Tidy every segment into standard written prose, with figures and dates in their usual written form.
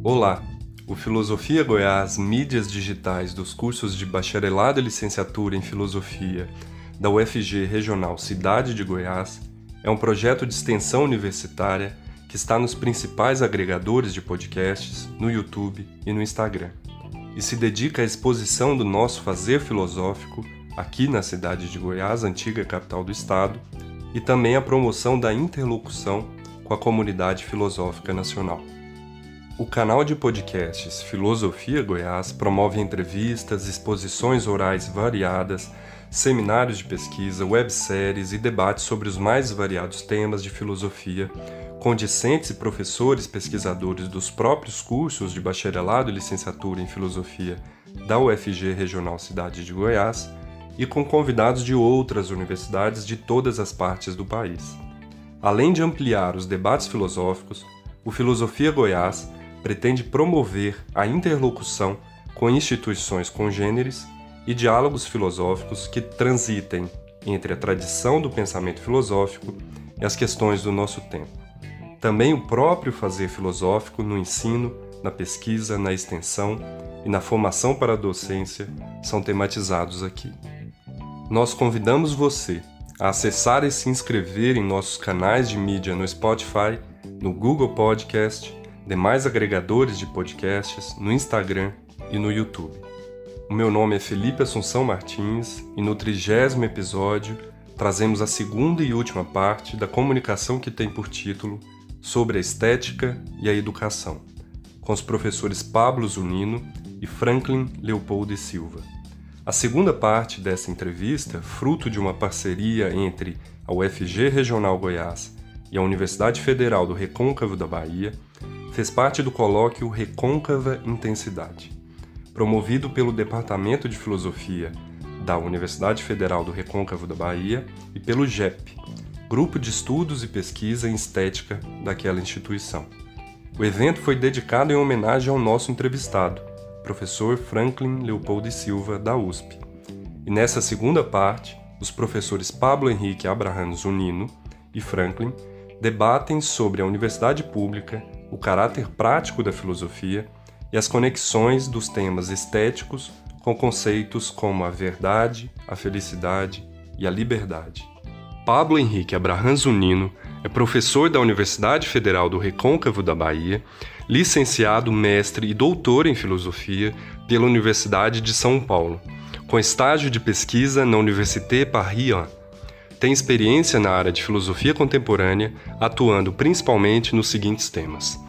Olá! O Filosofia Goiás Mídias Digitais dos cursos de Bacharelado e Licenciatura em Filosofia da UFG Regional Cidade de Goiás é um projeto de extensão universitária que está nos principais agregadores de podcasts, no YouTube e no Instagram, e se dedica à exposição do nosso fazer filosófico aqui na cidade de Goiás, antiga capital do estado, e também à promoção da interlocução com a comunidade filosófica nacional. O canal de podcasts Filosofia Goiás promove entrevistas, exposições orais variadas, seminários de pesquisa, webséries e debates sobre os mais variados temas de filosofia, com discentes e professores pesquisadores dos próprios cursos de bacharelado e licenciatura em filosofia da UFG Regional Cidade de Goiás e com convidados de outras universidades de todas as partes do país. Além de ampliar os debates filosóficos, o Filosofia Goiás pretende promover a interlocução com instituições congêneres e diálogos filosóficos que transitem entre a tradição do pensamento filosófico e as questões do nosso tempo. Também o próprio fazer filosófico no ensino, na pesquisa, na extensão e na formação para a docência são tematizados aqui. Nós convidamos você a acessar e se inscrever em nossos canais de mídia no Spotify, no Google Podcast, demais agregadores de podcasts, no Instagram e no YouTube. O meu nome é Felipe Assunção Martins e no 30º episódio trazemos a segunda e última parte da comunicação que tem por título Sobre a Estética e a Educação, com os professores Pablo Zunino e Franklin Leopoldo e Silva. A segunda parte dessa entrevista, fruto de uma parceria entre a UFG Regional Goiás e a Universidade Federal do Recôncavo da Bahia, fez parte do colóquio Recôncava Intensidade, promovido pelo Departamento de Filosofia da Universidade Federal do Recôncavo da Bahia e pelo GEP, Grupo de Estudos e Pesquisa em Estética daquela instituição. O evento foi dedicado em homenagem ao nosso entrevistado, professor Franklin Leopoldo e Silva, da USP. E nessa segunda parte, os professores Pablo Henrique Abraham Zunino e Franklin debatem sobre a universidade pública, o caráter prático da filosofia e as conexões dos temas estéticos com conceitos como a verdade, a felicidade e a liberdade. Pablo Henrique Abraham Zunino é professor da Universidade Federal do Recôncavo da Bahia, licenciado, mestre e doutor em filosofia pela Universidade de São Paulo, com estágio de pesquisa na Université Paris. Tem experiência na área de filosofia contemporânea, atuando principalmente nos seguintes temas: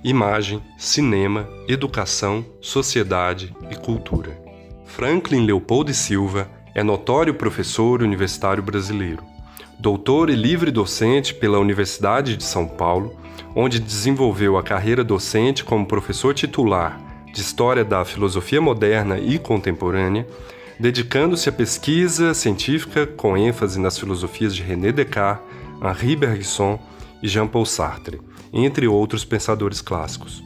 imagem, cinema, educação, sociedade e cultura. Franklin Leopoldo e Silva é notório professor universitário brasileiro, doutor e livre docente pela Universidade de São Paulo, onde desenvolveu a carreira docente como professor titular de História da Filosofia Moderna e Contemporânea, dedicando-se à pesquisa científica com ênfase nas filosofias de René Descartes, Henri Bergson e Jean-Paul Sartre, entre outros pensadores clássicos.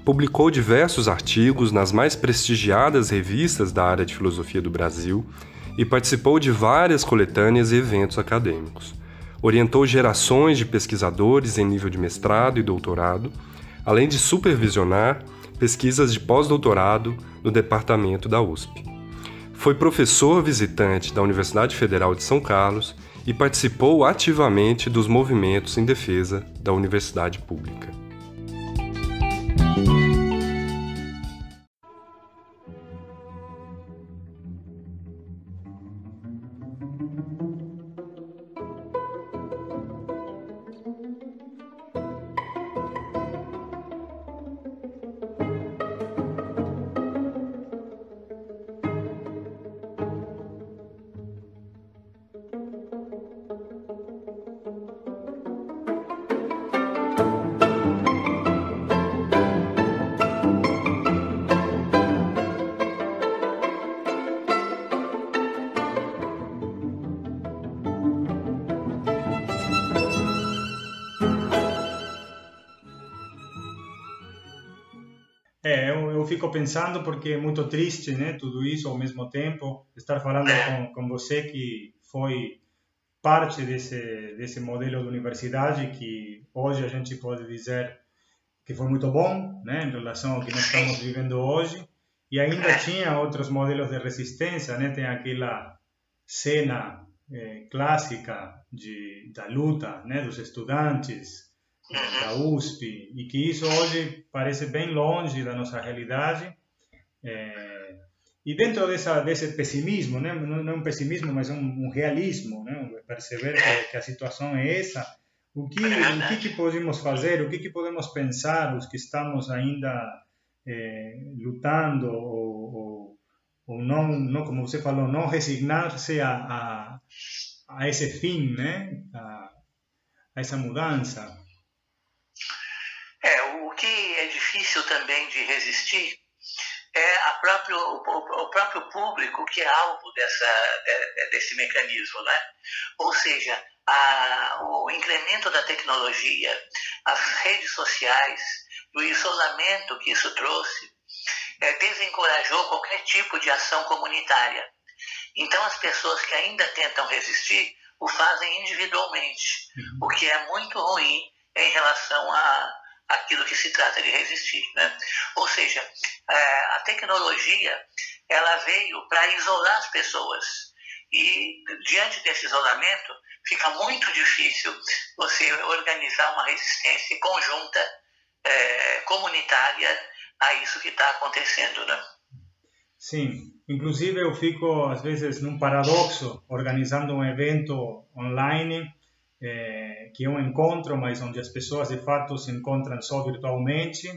Publicou diversos artigos nas mais prestigiadas revistas da área de filosofia do Brasil e participou de várias coletâneas e eventos acadêmicos. Orientou gerações de pesquisadores em nível de mestrado e doutorado, além de supervisionar pesquisas de pós-doutorado no departamento da USP. Foi professor visitante da Universidade Federal de São Carlos e participou ativamente dos movimentos em defesa da universidade pública. Eu fico pensando porque é muito triste, né, tudo isso ao mesmo tempo, estar falando com você que foi parte desse modelo de universidade que hoje a gente pode dizer que foi muito bom, né, em relação ao que nós estamos vivendo hoje. E ainda tinha outros modelos de resistência, né? Tem aquela cena clássica da luta, né, dos estudantes da USP, e que isso hoje parece bem longe da nossa realidade. E dentro desse pessimismo, né, não é um pessimismo, mas um realismo, né, perceber que a situação é essa, o que podemos fazer, o que podemos pensar, os que estamos ainda lutando, ou não, como você falou, não resignar-se a esse fim, né, a essa mudança. O que é difícil também de resistir é o próprio público que é alvo desse mecanismo, né? Ou seja, o incremento da tecnologia, as redes sociais, o isolamento que isso trouxe, desencorajou qualquer tipo de ação comunitária. Então, as pessoas que ainda tentam resistir o fazem individualmente, o que é muito ruim em relação àquilo que se trata de resistir, né? Ou seja, a tecnologia ela veio para isolar as pessoas, e diante desse isolamento fica muito difícil você organizar uma resistência conjunta, comunitária a isso que está acontecendo, né? Sim, inclusive eu fico às vezes num paradoxo organizando um evento online, que é um encontro, mas onde as pessoas de fato se encontram só virtualmente,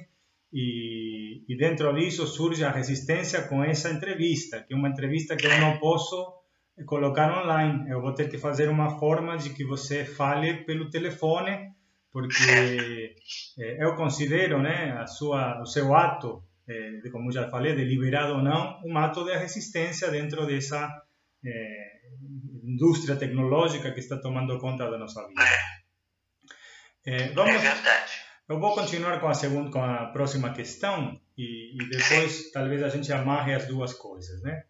e dentro disso surge a resistência com essa entrevista, que é uma entrevista que eu não posso colocar online. Eu vou ter que fazer uma forma de que você fale pelo telefone, porque eu considero, né, o seu ato, como já falei, deliberado ou não, um ato de resistência dentro dessa indústria tecnológica que está tomando conta da nossa vida. É verdade. Eu vou continuar com a próxima questão, e depois talvez a gente amarre as duas coisas, né?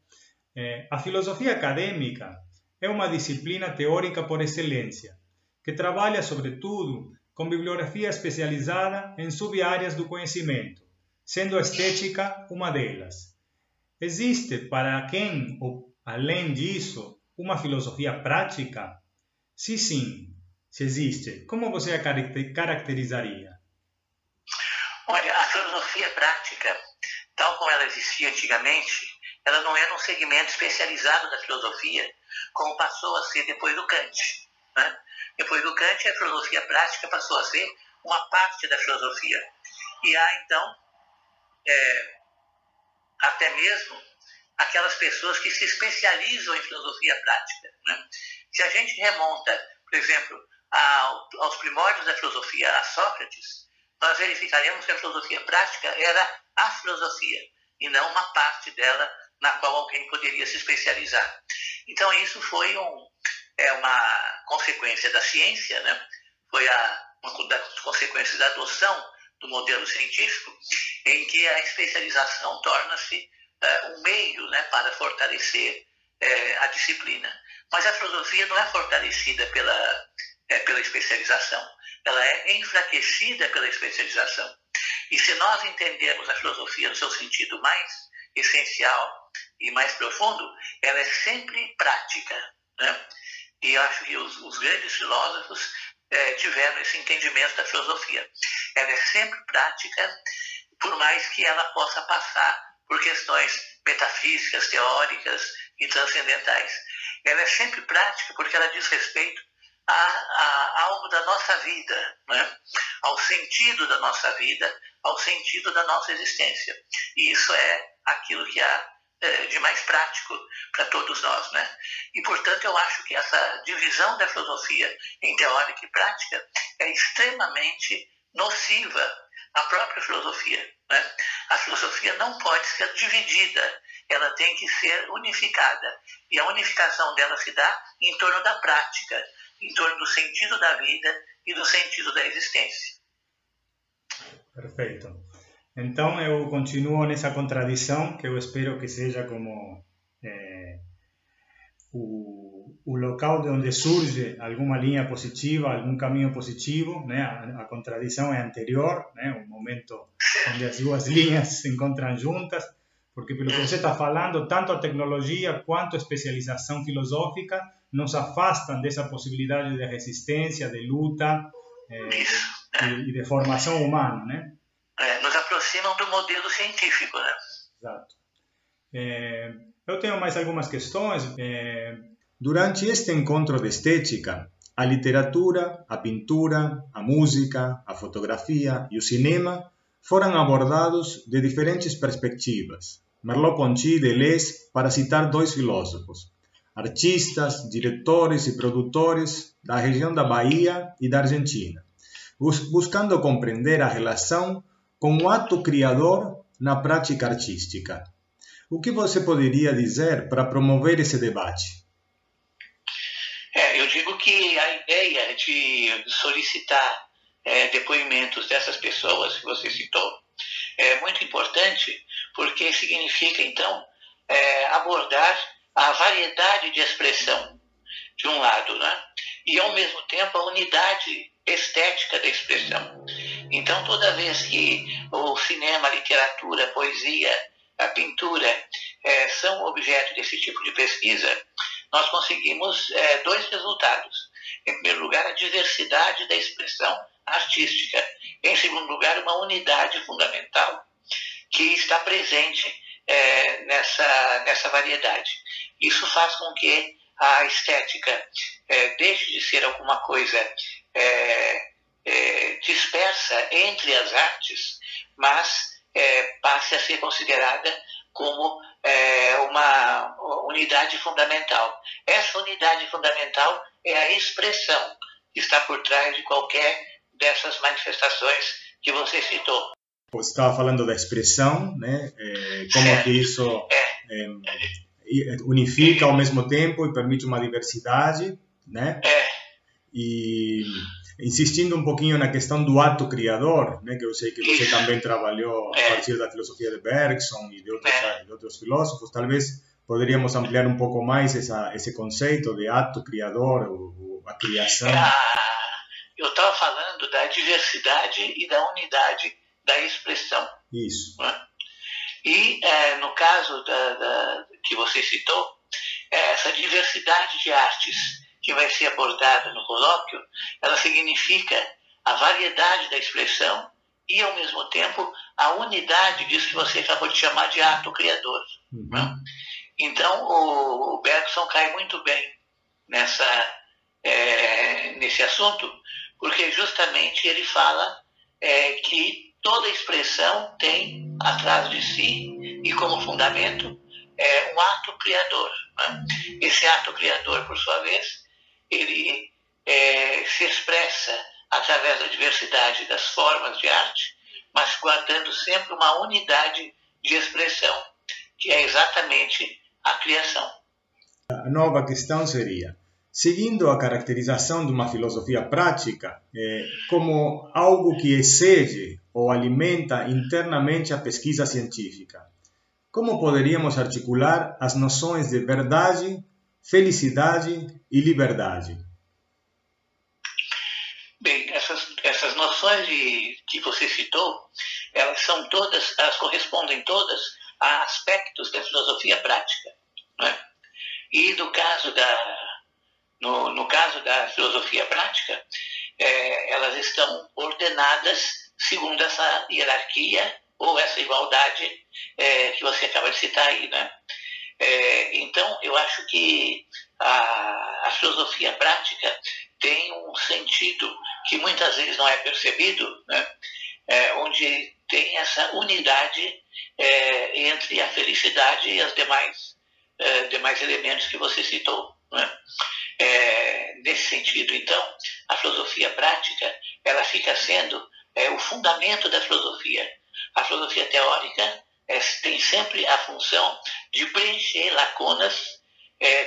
A filosofia acadêmica é uma disciplina teórica por excelência, que trabalha, sobretudo, com bibliografia especializada em sub-áreas do conhecimento, sendo a estética uma delas. Existe para quem, além disso, uma filosofia prática? Se sim, se existe, como você a caracterizaria? Olha, a filosofia prática, tal como ela existia antigamente, ela não era um segmento especializado da filosofia, como passou a ser depois do Kant, né? Depois do Kant, a filosofia prática passou a ser uma parte da filosofia. E há, então, até mesmo aquelas pessoas que se especializam em filosofia prática, né? Se a gente remonta, por exemplo, aos primórdios da filosofia, a Sócrates, nós verificaremos que a filosofia prática era a filosofia, e não uma parte dela na qual alguém poderia se especializar. Então, isso foi uma consequência da ciência, né? Foi uma das consequências da adoção do modelo científico, em que a especialização torna-se um meio, né, para fortalecer a disciplina. Mas a filosofia não é fortalecida pela especialização, ela é enfraquecida pela especialização. E se nós entendermos a filosofia no seu sentido mais essencial e mais profundo, ela é sempre prática, né? E eu acho que os grandes filósofos tiveram esse entendimento da filosofia. Ela é sempre prática, por mais que ela possa passar por questões metafísicas, teóricas e transcendentais. Ela é sempre prática porque ela diz respeito a algo da nossa vida, né? Ao sentido da nossa vida, ao sentido da nossa existência. E isso é aquilo que há de mais prático para todos nós, né? E, portanto, eu acho que essa divisão da filosofia em teórica e prática é extremamente nociva à própria filosofia, né? A filosofia não pode ser dividida, ela tem que ser unificada. E a unificação dela se dá em torno da prática, em torno do sentido da vida e do sentido da existência. Perfeito. Então, eu continuo nessa contradição, que eu espero que seja como o local de onde surge alguma linha positiva, algum caminho positivo, né? A contradição é anterior, né? O momento onde as duas linhas se encontram juntas, porque pelo que você está falando, tanto a tecnologia quanto a especialização filosófica nos afastam dessa possibilidade de resistência, de luta e de formação humana, né? Nos aproximam do modelo científico, né? Exato. Eu tenho mais algumas questões. Durante este encontro de estética, a literatura, a pintura, a música, a fotografia e o cinema foram abordados de diferentes perspectivas. Merleau-Ponty e Deleuze, para citar dois filósofos, artistas, diretores e produtores da região da Bahia e da Argentina, buscando compreender a relação com o ato criador na prática artística. O que você poderia dizer para promover esse debate? Eu digo que a ideia de solicitar depoimentos dessas pessoas que você citou é muito importante, porque significa, então, abordar a variedade de expressão, de um lado, né? E, ao mesmo tempo, a unidade estética da expressão. Então, toda vez que o cinema, a literatura, a poesia, a pintura são objeto desse tipo de pesquisa, nós conseguimos dois resultados. Em primeiro lugar, a diversidade da expressão artística. Em segundo lugar, uma unidade fundamental que está presente nessa variedade. Isso faz com que a estética deixe de ser alguma coisa dispersa entre as artes, mas passe a ser considerada como uma unidade fundamental. Essa unidade fundamental é a expressão que está por trás de qualquer dessas manifestações que você citou. Você estava falando da expressão, né? Como que isso unifica ao mesmo tempo e permite uma diversidade, né? E insistindo um pouquinho na questão do ato criador, né? Que eu sei que você também trabalhou a partir da filosofia de Bergson e de outros filósofos, talvez poderíamos ampliar um pouco mais esse conceito de ato criador, a criação. Eu estava falando da diversidade e da unidade da expressão. Isso. Né? E no caso que você citou, essa diversidade de artes que vai ser abordada no colóquio, ela significa a variedade da expressão e, ao mesmo tempo, a unidade disso que você acabou de chamar de ato criador. Uhum. Né? Então, o Bergson cai muito bem nesse assunto, porque justamente ele fala que toda expressão tem atrás de si e como fundamento um ato criador. Né? Esse ato criador, por sua vez, ele se expressa através da diversidade das formas de arte, mas guardando sempre uma unidade de expressão, que é exatamente a criação. A nova questão seria, seguindo a caracterização de uma filosofia prática como algo que excede ou alimenta internamente a pesquisa científica, como poderíamos articular as noções de verdade, felicidade e liberdade? Bem, essas noções que você citou, elas correspondem todas a aspectos da filosofia prática. Né? E no caso da filosofia prática, elas estão ordenadas segundo essa hierarquia ou essa igualdade que você acaba de citar aí, né? Então, eu acho que a filosofia prática tem um sentido que muitas vezes não é percebido, né? Onde tem essa unidade entre a felicidade e os demais elementos que você citou, né? Nesse sentido, então, a filosofia prática ela fica sendo o fundamento da filosofia. A filosofia teórica tem sempre a função de preencher lacunas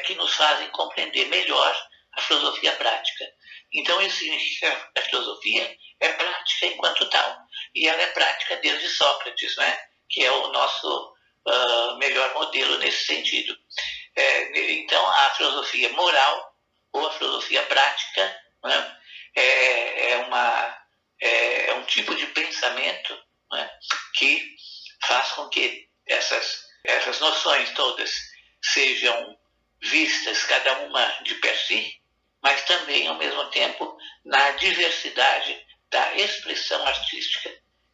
que nos fazem compreender melhor a filosofia prática. Então, isso significa que a filosofia é prática enquanto tal. E ela é prática desde Sócrates, né? Que é o nosso melhor modelo nesse sentido. Então, a filosofia moral ou a filosofia prática, né, é um tipo de pensamento, né, que faz com que essas noções todas sejam vistas, cada uma de per si, mas também, ao mesmo tempo, na diversidade da expressão artística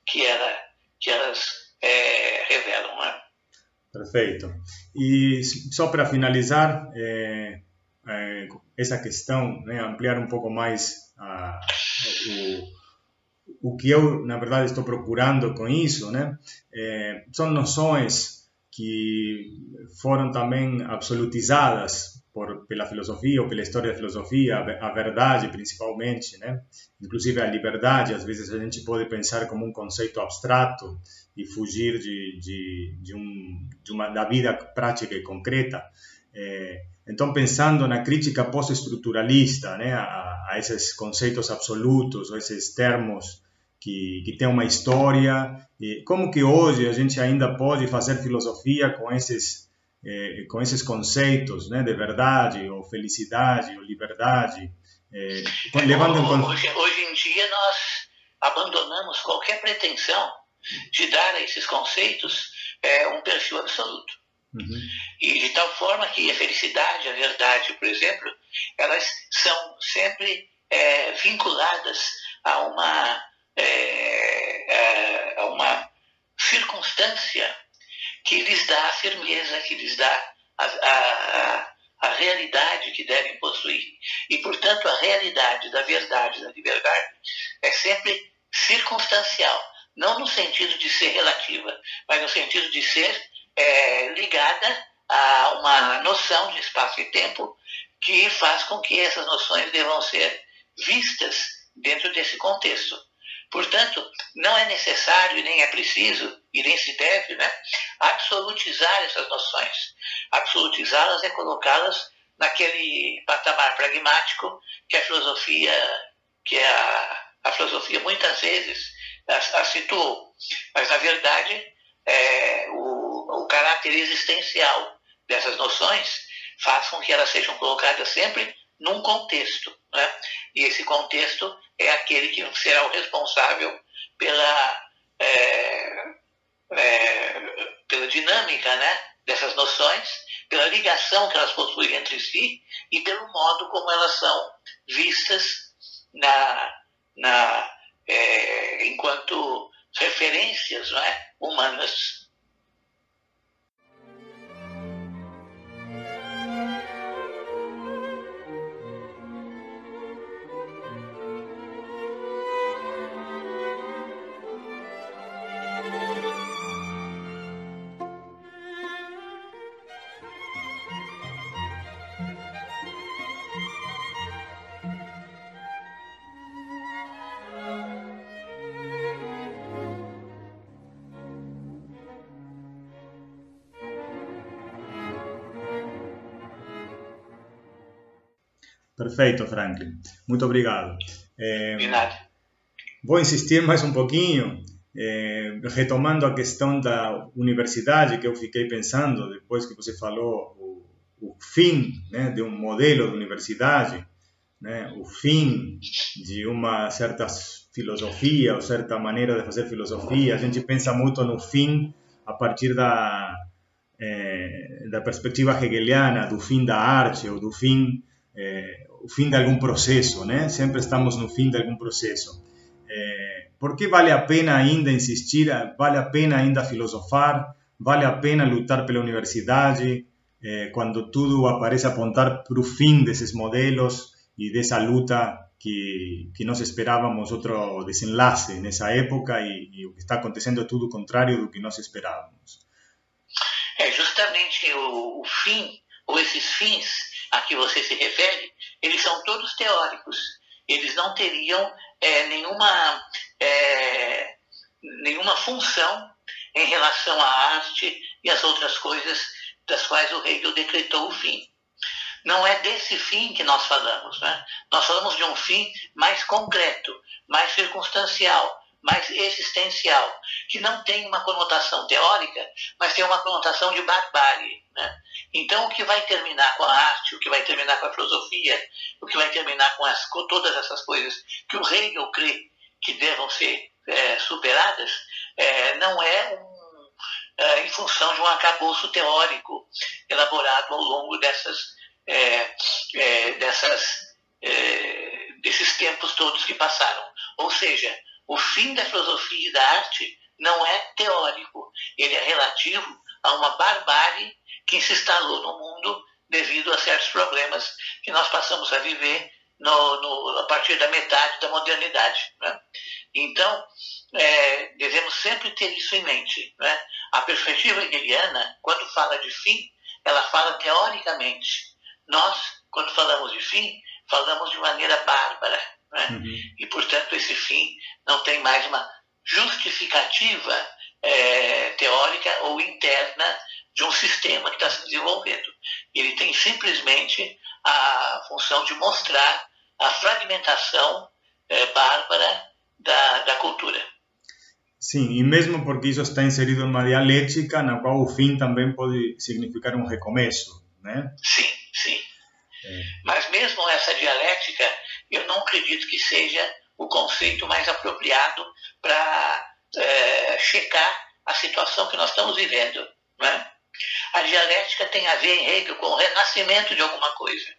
que elas revelam. Né? Perfeito. E só para finalizar, essa questão, né, ampliar um pouco mais o que eu, na verdade, estou procurando com isso, né, são noções que foram também absolutizadas pela filosofia ou pela história da filosofia, a verdade principalmente, né? Inclusive a liberdade, às vezes a gente pode pensar como um conceito abstrato e fugir da vida prática e concreta. Então, pensando na crítica pós-estruturalista, né, a esses conceitos absolutos, ou esses termos que têm uma história, e como que hoje a gente ainda pode fazer filosofia com esses conceitos, né, de verdade, ou felicidade, ou liberdade. Hoje em dia nós abandonamos qualquer pretensão de dar a esses conceitos um perfil absoluto. Uhum. E de tal forma que a felicidade, a verdade, por exemplo, elas são sempre vinculadas a uma circunstância que lhes dá a firmeza, que lhes dá a realidade que devem possuir. E, portanto, a realidade da verdade, da liberdade, é sempre circunstancial, não no sentido de ser relativa, mas no sentido de ser ligada a uma noção de espaço e tempo que faz com que essas noções devam ser vistas dentro desse contexto. Portanto, não é necessário e nem é preciso, e nem se deve, né, absolutizar essas noções. Absolutizá-las é colocá-las naquele patamar pragmático que a filosofia muitas vezes a situou. Mas, na verdade, o caráter existencial dessas noções faz com que elas sejam colocadas sempre num contexto, né? E esse contexto é aquele que será o responsável pela dinâmica, né, dessas noções, pela ligação que elas possuem entre si e pelo modo como elas são vistas enquanto referências, não é, humanas. Perfeito, Franklin. Muito obrigado. De nada. Vou insistir mais um pouquinho, retomando a questão da universidade, que eu fiquei pensando, depois que você falou o fim, né, de um modelo de universidade, né, o fim de uma certa filosofia, ou certa maneira de fazer filosofia. A gente pensa muito no fim a partir da perspectiva hegeliana, do fim da arte, ou do fim... o fim de algum processo, né? Sempre estamos no fim de algum processo. Por que vale a pena ainda insistir? Vale a pena ainda filosofar? Vale a pena lutar pela universidade? Quando tudo aparece apontar para o fim desses modelos e dessa luta que nós esperávamos outro desenlace nessa época e o que está acontecendo é tudo o contrário do que nós esperávamos. Justamente o fim, ou esses fins a que você se refere, eles são todos teóricos. Eles não teriam nenhuma função em relação à arte e às outras coisas das quais o Hegel decretou o fim. Não é desse fim que nós falamos, né? Nós falamos de um fim mais concreto, mais circunstancial, mais existencial, que não tem uma conotação teórica, mas tem uma conotação de barbárie, né? Então, o que vai terminar com a arte, o que vai terminar com a filosofia, o que vai terminar com todas essas coisas que o Hegel crê que devam ser superadas, não é em função de um arcabouço teórico elaborado ao longo desses tempos todos que passaram. Ou seja, o fim da filosofia e da arte não é teórico, ele é relativo a uma barbárie que se instalou no mundo devido a certos problemas que nós passamos a viver a partir da metade da modernidade, né? Então, devemos sempre ter isso em mente, né? A perspectiva hegeliana, quando fala de fim, ela fala teoricamente. Nós, quando falamos de fim, falamos de maneira bárbara, né? Uhum. E, portanto, esse fim não tem mais uma justificativa teórica ou interna de um sistema que está se desenvolvendo. Ele tem simplesmente a função de mostrar a fragmentação bárbara da cultura. Sim, e mesmo porque isso está inserido em uma dialética na qual o fim também pode significar um recomeço, né? Sim, sim. Mas mesmo essa dialética, eu não acredito que seja o conceito mais apropriado para checar a situação que nós estamos vivendo, né? A dialética tem a ver em Hegel com o renascimento de alguma coisa.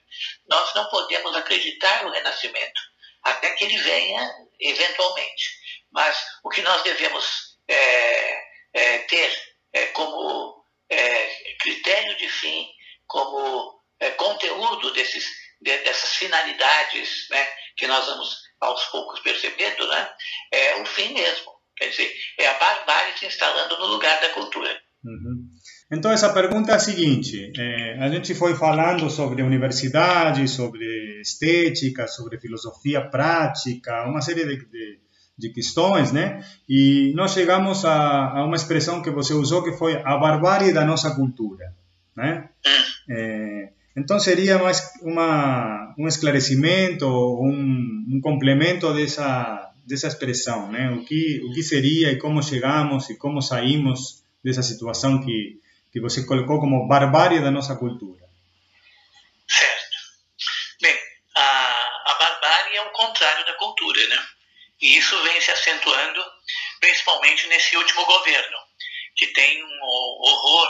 Nós não podemos acreditar no renascimento, até que ele venha eventualmente. Mas o que nós devemos ter como critério de fim, como conteúdo dessas finalidades, né, que nós vamos aos poucos percebendo, né, é o fim mesmo. Quer dizer, é a barbárie se instalando no lugar da cultura. Uhum. Então, essa pergunta é a seguinte: a gente foi falando sobre universidade, sobre estética, sobre filosofia prática, uma série de questões, né? E nós chegamos a uma expressão que você usou, que foi a barbárie da nossa cultura, né? Então, seria mais um esclarecimento, um complemento dessa expressão, né? O que seria e como chegamos e como saímos dessa situação que você colocou como barbárie da nossa cultura. Certo. Bem, a barbárie é o contrário da cultura, né? E isso vem se acentuando principalmente nesse último governo, que tem um horror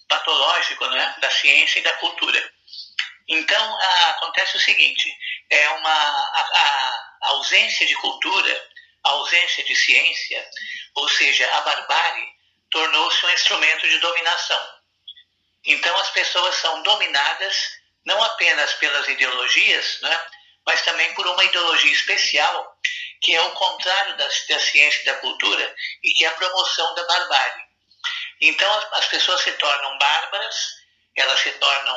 patológico, né, da ciência e da cultura. Então, acontece o seguinte, a ausência de cultura, a ausência de ciência, ou seja, a barbárie, tornou-se um instrumento de dominação. Então, as pessoas são dominadas não apenas pelas ideologias, né, mas também por uma ideologia especial, que é o contrário da ciência e da cultura, e que é a promoção da barbárie. Então, as pessoas se tornam bárbaras, elas se tornam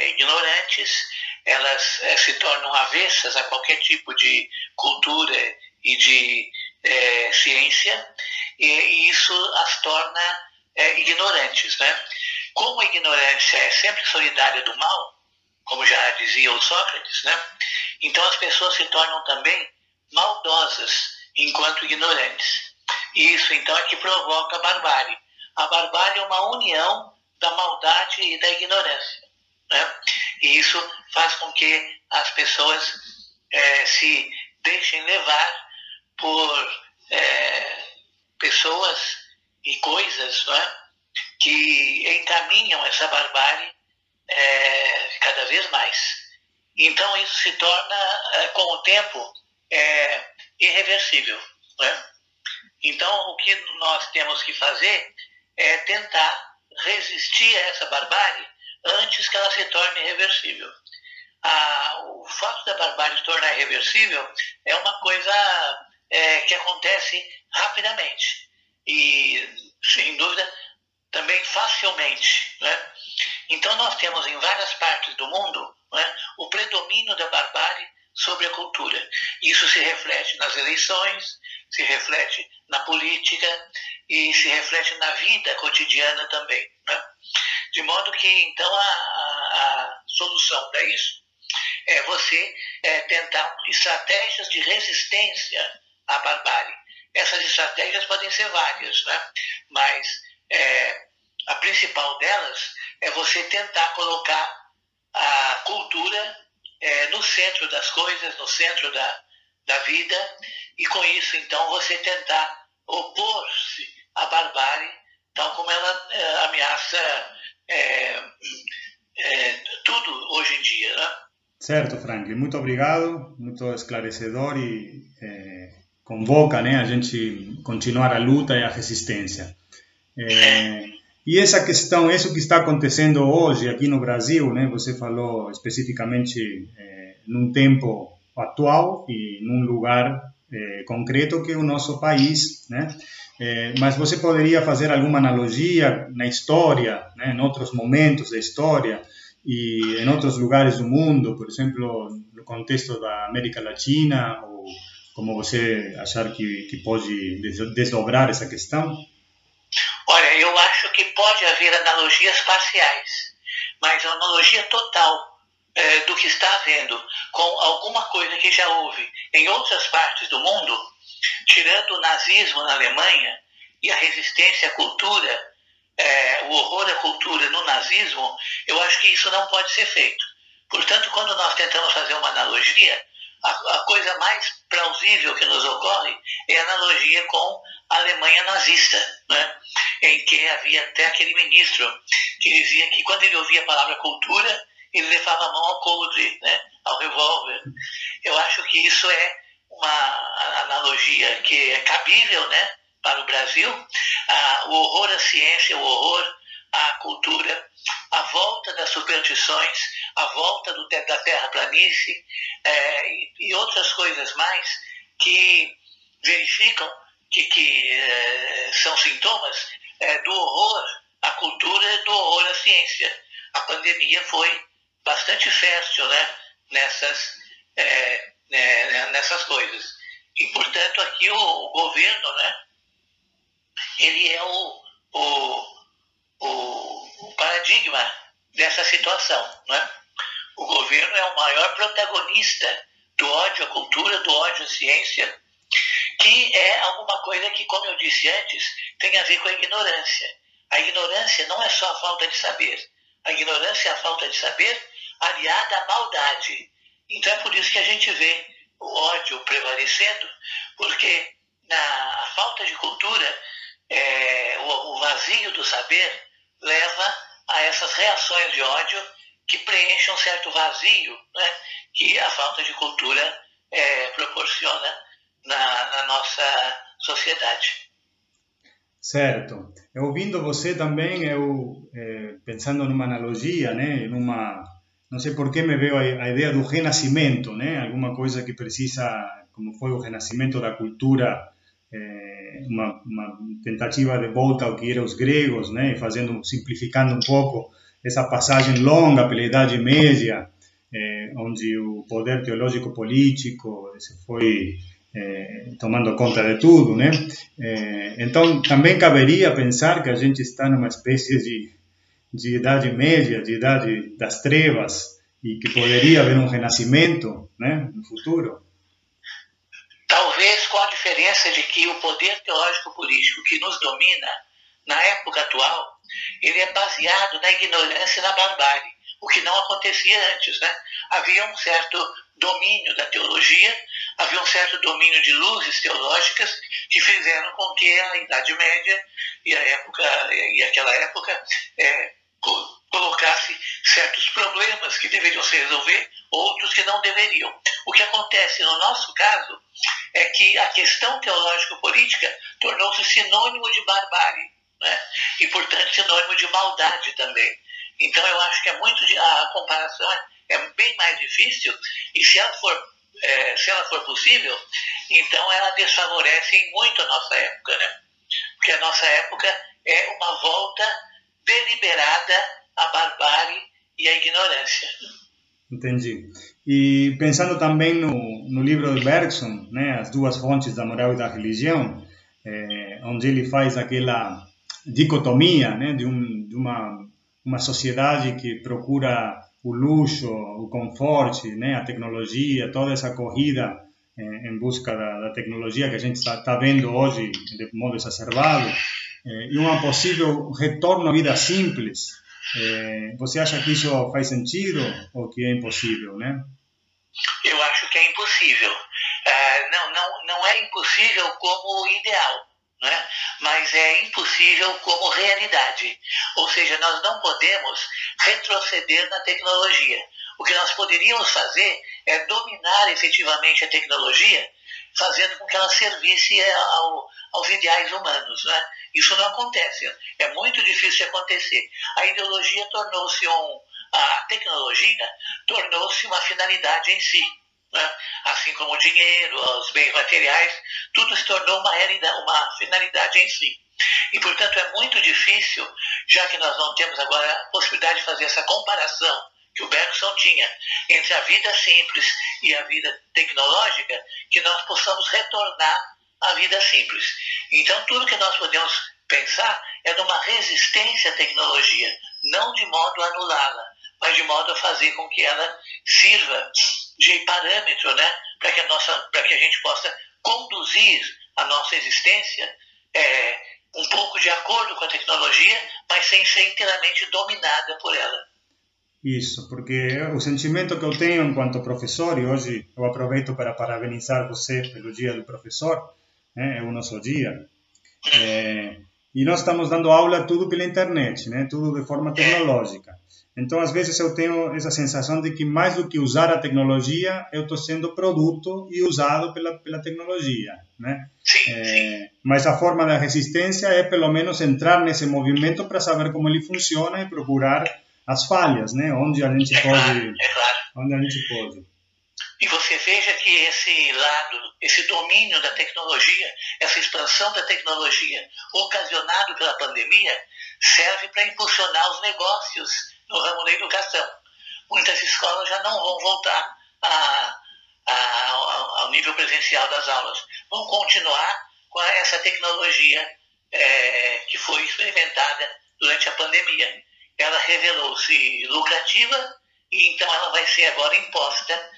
ignorantes, elas se tornam avessas a qualquer tipo de cultura e de ciência, e isso as torna ignorantes, né? Como a ignorância é sempre solidária do mal, como já dizia o Sócrates, né? Então as pessoas se tornam também maldosas enquanto ignorantes. E isso então é que provoca a barbárie. A barbárie é uma união da maldade e da ignorância, né? E isso faz com que as pessoas se deixem levar por pessoas e coisas, né, que encaminham essa barbárie cada vez mais. Então isso se torna, com o tempo, irreversível, né? Então o que nós temos que fazer é tentar resistir a essa barbárie antes que ela se torne irreversível. O fato da barbárie se tornar irreversível é uma coisa que acontece rapidamente e, sem dúvida, também facilmente, né? Então nós temos em várias partes do mundo, né, o predomínio da barbárie sobre a cultura. Isso se reflete nas eleições, se reflete na política e se reflete na vida cotidiana também, né? De modo que, então, a solução para isso é você tentar estratégias de resistência à barbárie. Essas estratégias podem ser várias, né? Mas a principal delas é você tentar colocar a cultura no centro das coisas, no centro da vida, e com isso, então, você tentar opor-se à barbárie, tal como ela ameaça tudo hoje em dia, né? Certo, Franklin. Muito obrigado, muito esclarecedor e convoca, né, a gente continuar a luta e a resistência. E essa questão, isso que está acontecendo hoje aqui no Brasil, né, você falou especificamente num tempo atual e num lugar concreto que é o nosso país, né? Mas você poderia fazer alguma analogia na história, né, em outros momentos da história e em outros lugares do mundo, por exemplo, no contexto da América Latina, ou como você achar que pode desdobrar essa questão? Olha, eu acho que pode haver analogias parciais, mas a analogia total do que está havendo com alguma coisa que já houve em outras partes do mundo, tirando o nazismo na Alemanha e a resistência à cultura, o horror à cultura no nazismo, eu acho que isso não pode ser feito. Portanto, quando nós tentamos fazer uma analogia, a coisa mais plausível que nos ocorre é a analogia com a Alemanha nazista, né? Em que havia até aquele ministro que dizia que quando ele ouvia a palavra cultura, ele levava a mão ao coldre, né? Ao revólver. Eu acho que isso é uma analogia que é cabível, né, para o Brasil. O horror à ciência, o horror à cultura, a volta das superstições, a volta da terraplanice e outras coisas mais que verificam que são sintomas do horror à cultura e do horror à ciência. A pandemia foi bastante fértil, né, nessas coisas. E, portanto, aqui o governo, né, ele é o paradigma dessa situação, né? O governo é o maior protagonista do ódio à cultura, do ódio à ciência, que é alguma coisa que, como eu disse antes, tem a ver com a ignorância. A ignorância não é só a falta de saber. A ignorância é a falta de saber aliada à maldade. Então é por isso que a gente vê o ódio prevalecendo, porque a falta de cultura, o vazio do saber, leva a essas reações de ódio que preenchem um certo vazio, né, que a falta de cultura proporciona na nossa sociedade. Certo. Ouvindo você também, pensando numa analogia, né, não sei por que me veio a ideia do renascimento, né, alguma coisa que precisa, como foi o renascimento da cultura, uma tentativa de volta ao que eram os gregos, né, simplificando um pouco essa passagem longa pela Idade Média, onde o poder teológico-político se foi tomando conta de tudo, né? Então, também caberia pensar que a gente está numa espécie de Idade Média, de Idade das Trevas, e que poderia haver um renascimento, né, no futuro. Talvez com a diferença de que o poder teológico-político que nos domina na época atual, ele é baseado na ignorância e na barbárie, o que não acontecia antes, né? Havia um certo domínio da teologia, havia um certo domínio de luzes teológicas que fizeram com que a Idade Média e aquela época colocasse certos problemas que deveriam se resolver, outros que não deveriam. O que acontece no nosso caso é que a questão teológico-política tornou-se sinônimo de barbárie, né? E, portanto, sinônimo de maldade também. Então, eu acho que a comparação é bem mais difícil, e se ela for possível, então ela desfavorece em muito a nossa época, né? Porque a nossa época é uma volta deliberada à barbárie e à ignorância. Entendi. E pensando também no livro de Bergson, né, As Duas Fontes da Moral e da Religião, onde ele faz aquela dicotomia, né, de uma sociedade que procura o luxo, o conforto, né, a tecnologia, toda essa corrida em busca da tecnologia que a gente está vendo hoje de modo exacerbado, e um possível retorno à vida simples. Você acha que isso faz sentido ou que é impossível, né? Eu acho que é impossível. Não é impossível como ideal, né? Mas é impossível como realidade. Ou seja, nós não podemos retroceder na tecnologia. O que nós poderíamos fazer é dominar efetivamente a tecnologia, fazendo com que ela servisse aos ideais humanos, né? Isso não acontece, é muito difícil de acontecer. A ideologia tornou-se a tecnologia tornou-se uma finalidade em si, né? Assim como o dinheiro, os bens materiais, tudo se tornou uma finalidade em si. E, portanto, é muito difícil, já que nós não temos agora a possibilidade de fazer essa comparação que o Bergson tinha entre a vida simples e a vida tecnológica, que nós possamos retornar à vida simples. Então, tudo que nós podemos pensar é numa resistência à tecnologia, não de modo a anulá-la, mas de modo a fazer com que ela sirva de parâmetro, né, para que a gente possa conduzir a nossa existência um pouco de acordo com a tecnologia, mas sem ser inteiramente dominada por ela. Isso, porque o sentimento que eu tenho enquanto professor, e hoje eu aproveito para parabenizar você pelo Dia do Professor, né, é o nosso dia, e nós estamos dando aula tudo pela internet, né, tudo de forma tecnológica. Então, às vezes eu tenho essa sensação de que mais do que usar a tecnologia, eu estou sendo produto e usado pela tecnologia, né? Mas a forma da resistência é pelo menos entrar nesse movimento para saber como ele funciona e procurar as falhas, né? Onde a gente pode. Onde a gente pode. E você veja que esse domínio da tecnologia, essa expansão da tecnologia ocasionado pela pandemia, serve para impulsionar os negócios no ramo da educação. Muitas escolas já não vão voltar ao nível presencial das aulas. Vão continuar com essa tecnologia que foi experimentada durante a pandemia. Ela revelou-se lucrativa e então ela vai ser agora imposta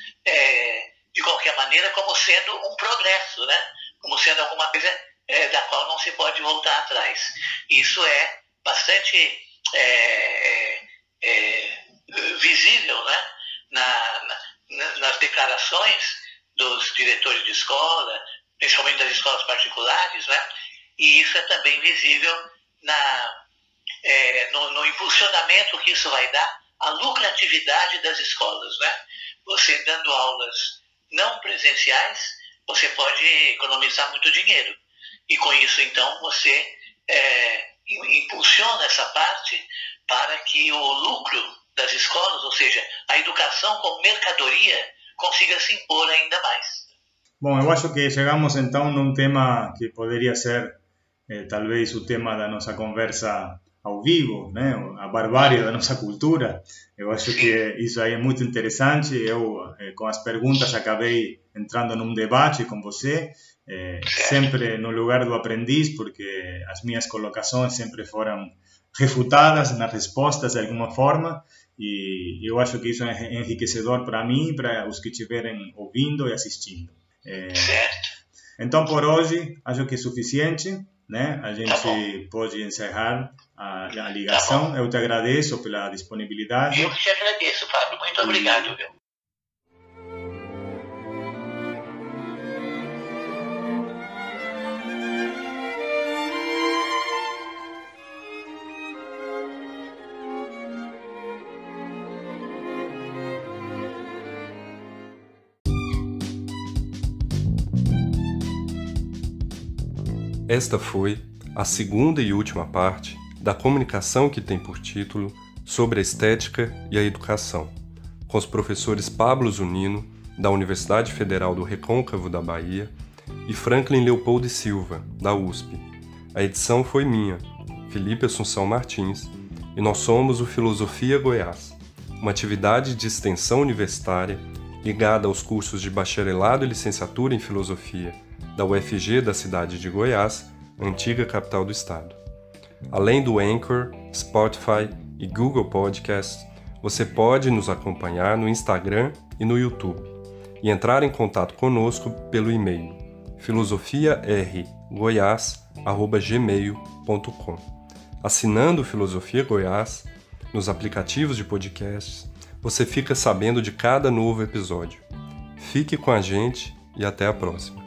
de qualquer maneira como sendo um progresso, né? Como sendo alguma coisa da qual não se pode voltar atrás. Isso é bastante visível, né? Nas declarações dos diretores de escola, principalmente das escolas particulares, né? E isso é também visível no impulsionamento que isso vai dar à lucratividade das escolas, né? Você dando aulas não presenciais, você pode economizar muito dinheiro. E com isso, então, você impulsiona essa parte para que o lucro das escolas, ou seja, a educação como mercadoria, consiga se impor ainda mais. Bom, eu acho que chegamos então num tema que poderia ser talvez o tema da nossa conversa ao vivo, né? A barbárie da nossa cultura. Eu acho que isso aí é muito interessante. Eu, com as perguntas, acabei entrando num debate com você, sempre no lugar do aprendiz, porque as minhas colocações sempre foram refutadas nas respostas de alguma forma, e eu acho que isso é enriquecedor para mim e para os que estiverem ouvindo e assistindo. Então, por hoje, acho que é suficiente, né? A gente pode encerrar a ligação. Eu te agradeço pela disponibilidade. Eu te agradeço, Fábio. Muito obrigado, viu? Esta foi a segunda e última parte da comunicação que tem por título Sobre a Estética e a Educação, com os professores Pablo Zunino, da Universidade Federal do Recôncavo da Bahia, e Franklin Leopoldo Silva, da USP. A edição foi minha, Felipe Assunção Martins, e nós somos o Filosofia Goiás, uma atividade de extensão universitária ligada aos cursos de bacharelado e licenciatura em Filosofia da UFG da cidade de Goiás, antiga capital do estado. Além do Anchor, Spotify e Google Podcasts, você pode nos acompanhar no Instagram e no YouTube. e entrar em contato conosco pelo e-mail filosofiargoiás@gmail.com. Assinando Filosofia Goiás nos aplicativos de podcasts, você fica sabendo de cada novo episódio. Fique com a gente e até a próxima.